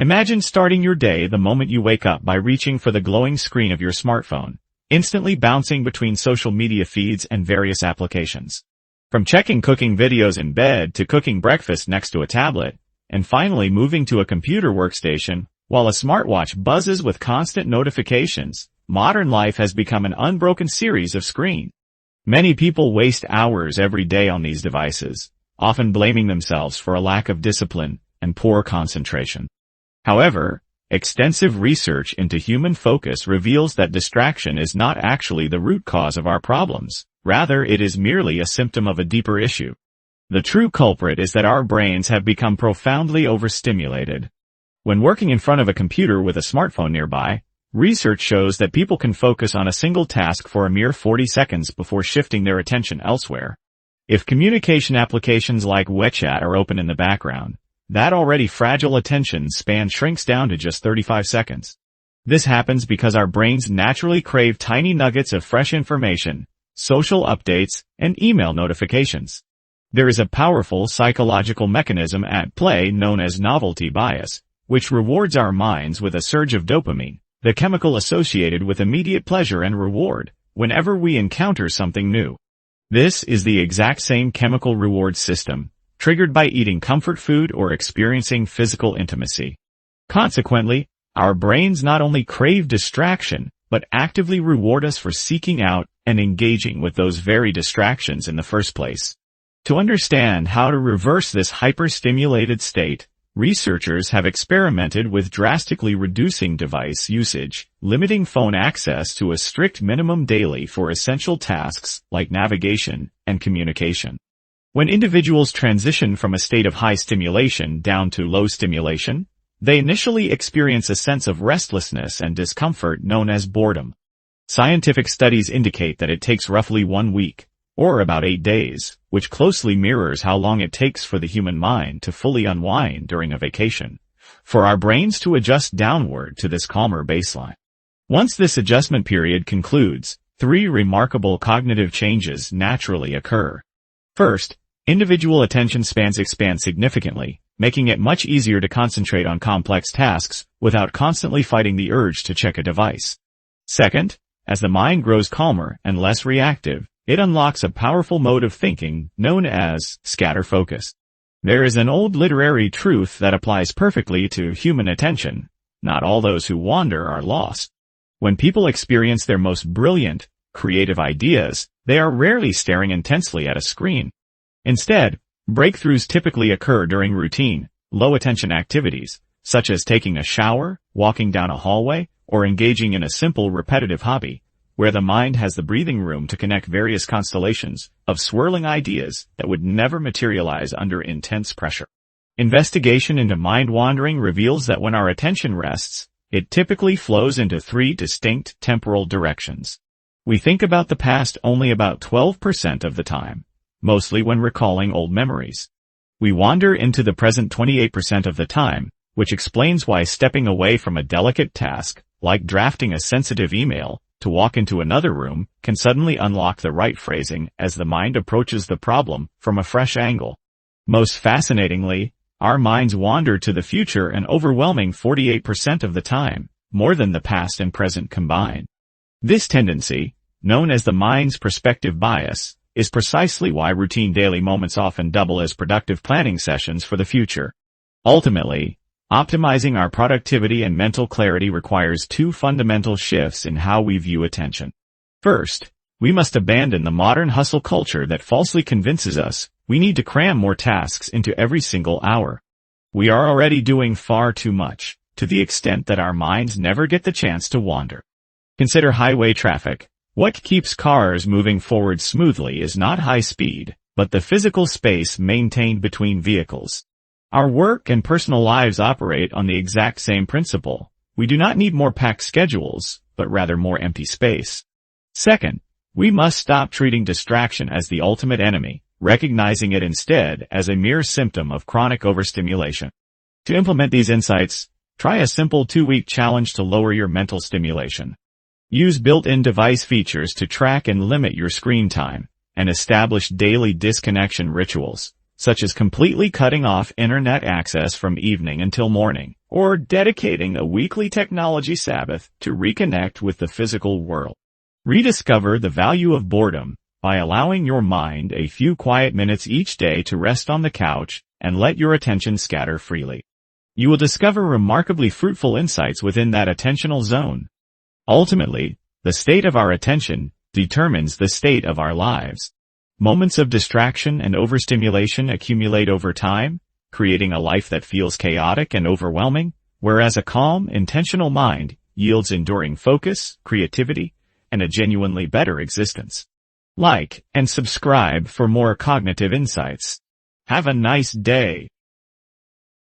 Imagine starting your day the moment you wake up by reaching for the glowing screen of your smartphone, instantly bouncing between social media feeds and various applications. From checking cooking videos in bed to cooking breakfast next to a tablet, and finally moving to a computer workstation, while a smartwatch buzzes with constant notifications, modern life has become an unbroken series of screens. Many people waste hours every day on these devices, often blaming themselves for a lack of discipline and poor concentration. However, extensive research into human focus reveals that distraction is not actually the root cause of our problems. Rather, it is merely a symptom of a deeper issue. The true culprit is that our brains have become profoundly overstimulated. When working in front of a computer with a smartphone nearby, research shows that people can focus on a single task for a mere 40 seconds before shifting their attention elsewhere. If communication applications like WeChat are open in the background, that already fragile attention span shrinks down to just 35 seconds. This happens because our brains naturally crave tiny nuggets of fresh information, social updates, and email notifications. There is a powerful psychological mechanism at play known as novelty bias, which rewards our minds with a surge of dopamine, the chemical associated with immediate pleasure and reward, whenever we encounter something new. This is the exact same chemical reward system, triggered by eating comfort food or experiencing physical intimacy. Consequently, our brains not only crave distraction, but actively reward us for seeking out and engaging with those very distractions in the first place. To understand how to reverse this hyperstimulated state, researchers have experimented with drastically reducing device usage, limiting phone access to a strict minimum daily for essential tasks like navigation and communication. When individuals transition from a state of high stimulation down to low stimulation, they initially experience a sense of restlessness and discomfort known as boredom. Scientific studies indicate that it takes roughly 1 week, or about 8 days, which closely mirrors how long it takes for the human mind to fully unwind during a vacation, for our brains to adjust downward to this calmer baseline. Once this adjustment period concludes, 3 remarkable cognitive changes naturally occur. First, individual attention spans expand significantly, making it much easier to concentrate on complex tasks without constantly fighting the urge to check a device. Second, as the mind grows calmer and less reactive, it unlocks a powerful mode of thinking known as scatter focus. There is an old literary truth that applies perfectly to human attention: not all those who wander are lost. When people experience their most brilliant, creative ideas, they are rarely staring intensely at a screen. Instead, breakthroughs typically occur during routine, low-attention activities, such as taking a shower, walking down a hallway, or engaging in a simple repetitive hobby, where the mind has the breathing room to connect various constellations of swirling ideas that would never materialize under intense pressure. Investigation into mind wandering reveals that when our attention rests, it typically flows into 3 distinct temporal directions. We think about the past only about 12% of the time, mostly when recalling old memories. We wander into the present 28% of the time, which explains why stepping away from a delicate task, like drafting a sensitive email, to walk into another room can suddenly unlock the right phrasing as the mind approaches the problem from a fresh angle. Most fascinatingly, our minds wander to the future an overwhelming 48% of the time, more than the past and present combined. This tendency, known as the mind's perspective bias, is precisely why routine daily moments often double as productive planning sessions for the future. Ultimately, optimizing our productivity and mental clarity requires 2 fundamental shifts in how we view attention. First, we must abandon the modern hustle culture that falsely convinces us we need to cram more tasks into every single hour. We are already doing far too much, to the extent that our minds never get the chance to wander. Consider highway traffic. What keeps cars moving forward smoothly is not high speed, but the physical space maintained between vehicles. Our work and personal lives operate on the exact same principle. We do not need more packed schedules, but rather more empty space. Second, we must stop treating distraction as the ultimate enemy, recognizing it instead as a mere symptom of chronic overstimulation. To implement these insights, try a simple 2-week challenge to lower your mental stimulation. Use built-in device features to track and limit your screen time, and establish daily disconnection rituals, such as completely cutting off internet access from evening until morning, or dedicating a weekly technology Sabbath to reconnect with the physical world. Rediscover the value of boredom by allowing your mind a few quiet minutes each day to rest on the couch and let your attention scatter freely. You will discover remarkably fruitful insights within that attentional zone. Ultimately, the state of our attention determines the state of our lives. Moments of distraction and overstimulation accumulate over time, creating a life that feels chaotic and overwhelming, whereas a calm, intentional mind yields enduring focus, creativity, and a genuinely better existence. Like and subscribe for more cognitive insights. Have a nice day.